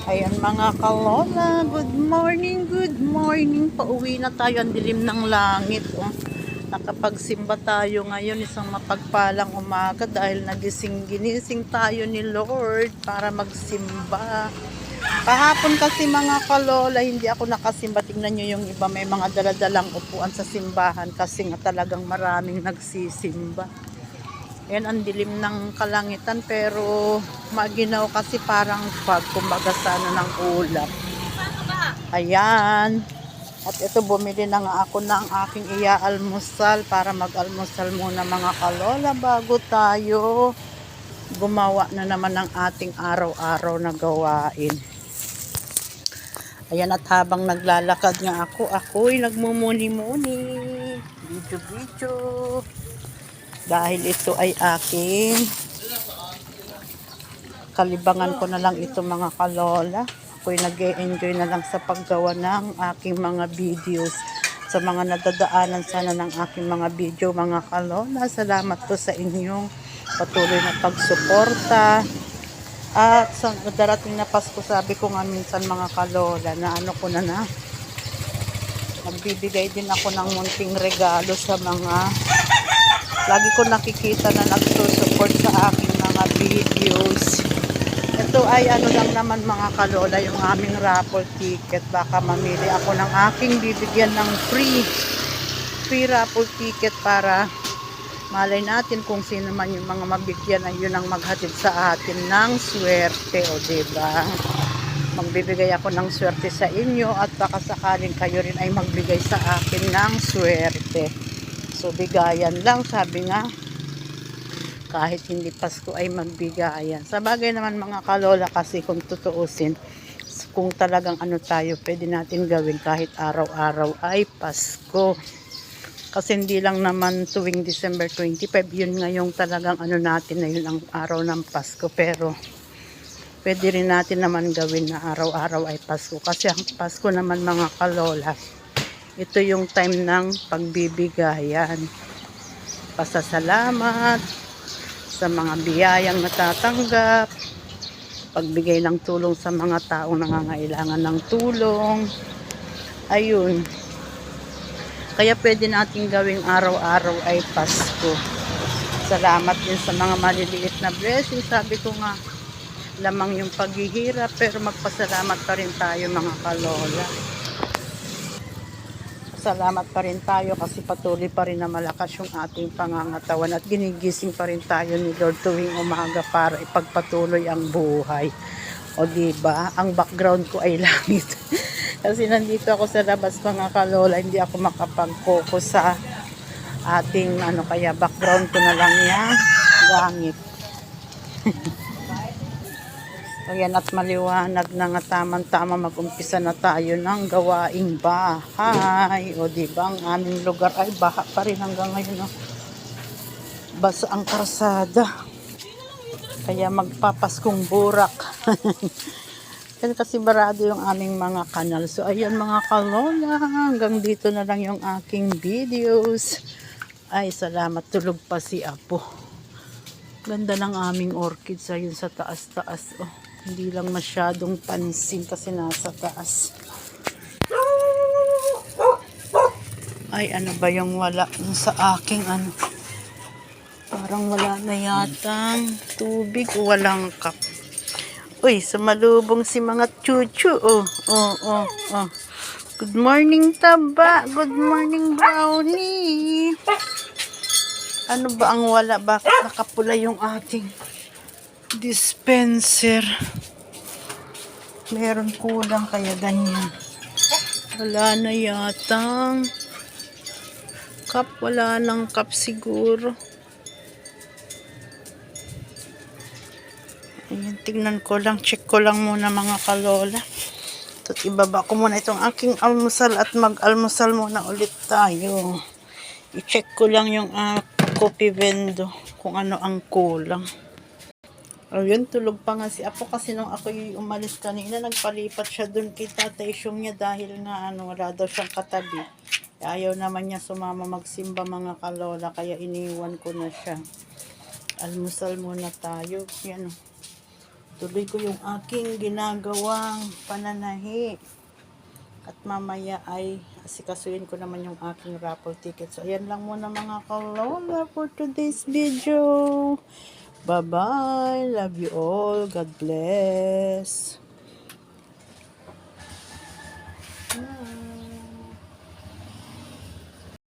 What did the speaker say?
Ayan mga kalola, good morning, good morning. Pauwi na tayo, ang dilim ng langit. Oh. Nakapagsimba tayo ngayon, isang mapagpalang umaga dahil ginising tayo ni Lord para magsimba. Kahapon kasi mga kalola, hindi ako nakasimba. Tingnan nyo yung iba, may mga daladalang upuan sa simbahan kasi nga talagang maraming nagsisimba. Yan ang dilim ng kalangitan pero maginaw kasi parang fog kumbaga sa ano ng ulap. Ayan. At ito bumili na nga ako ng aking iaalmusal para mag-almusal muna mga kalola bago tayo gumawa na naman ng ating araw-araw na gawain. Ayan, at habang naglalakad nga ako'y nagmumuni-muni. Video-video. Dahil ito ay aking kalibangan ko na lang ito mga kalola. Ako'y nag-e-enjoy na lang sa paggawa ng aking mga videos. Sa mga nadadaanan sana ng aking mga video mga kalola. Salamat po sa inyong patuloy na pagsuporta. At sa darating na Pasko, sabi ko nga minsan mga kalola na ano ko na magbibigay din ako ng munting regalo sa mga lagi ko nakikita na nagsusupport sa aking mga videos. Ito ay ano lang naman mga kalola, yung aming raffle ticket. Baka mamili ako ng aking bibigyan ng free raffle ticket para malay natin kung sino man yung mga mabigyan ay yun ang maghatid sa atin ng swerte. O diba? Magbibigay ako ng swerte sa inyo at baka sakaling kayo rin ay magbigay sa akin ng swerte. So, bigayan lang. Sabi nga, kahit hindi Pasko ay magbigayan. Sa bagay naman mga kalola kasi kung tutuusin, kung talagang ano tayo, pwede natin gawin kahit araw-araw ay Pasko. Kasi hindi lang naman tuwing December 25, yun nga yung talagang ano natin na yun ang araw ng Pasko. Pero, pwede rin natin naman gawin na araw-araw ay Pasko. Kasi ang Pasko naman mga kalola, ito yung time ng pagbibigayan. Pasasalamat sa mga biyayang natatanggap, pagbigay ng tulong sa mga taong nangangailangan ng tulong. Ayun. Kaya pwede natin gawing araw-araw ay Pasko. Salamat din sa mga maliliit na blessing. Sabi ko nga, lamang yung paghihirap pero magpasalamat pa rin tayo mga kalola. Salamat pa rin tayo kasi patuloy pa rin na malakas yung ating pangangatawan at ginigising pa rin tayo ni Lord tuwing umaga para ipagpatuloy ang buhay. O diba, ang background ko ay langit. Kasi nandito ako sa labas mga kalola, hindi ako makapag-focus sa ating ano, kaya background ko na lang yan, langit. Ayan, at maliwanag na nga tamang-tama mag-umpisa na tayo ng gawaing bahay. O diba, ang aming lugar ay baha pa rin hanggang ngayon. No? Basa ang karsada. Kaya magpapaskong burak. Kasi barado yung aming mga kanal. So ayan mga kalola, hanggang dito na lang yung aking videos. Ay, salamat, tulog pa si Apo. Ganda ng aming orchids ayun sa taas-taas. Oh. Hindi lang masyadong pansin kasi nasa taas. Ay, ano ba yung wala sa aking ano? Parang wala na yatang tubig o walang cup. Uy, sumalubong si mga chuchu. Oh, oh, oh, oh. Good morning, Taba. Good morning, Brownie. Ano ba ang wala? Bakit nakapula yung ating dispenser? Meron kulang kaya ganyan. Wala na yatang cup. Wala nang cup siguro. Ayan, tignan ko lang. Check ko lang muna mga kalola. At ibaba ko muna itong aking almusal at mag-almusal muna ulit tayo. I-check ko lang yung coffee vendo kung ano ang kulang. Ayun, tulog pa nga si Apo kasi nung ako umalis kanina, nagpalipat siya dun kay Tatay Syong niya dahil nga ano, wala daw siyang katabi. Ayaw naman niya sumama magsimba mga kalola, kaya iniwan ko na siya. Almusal muna tayo. Yan, tuloy ko yung aking ginagawang pananahi. At mamaya ay asikasuhin ko naman yung aking raffle ticket. So, ayan lang muna mga kalola for today's video. Bye-bye. Love you all. God bless.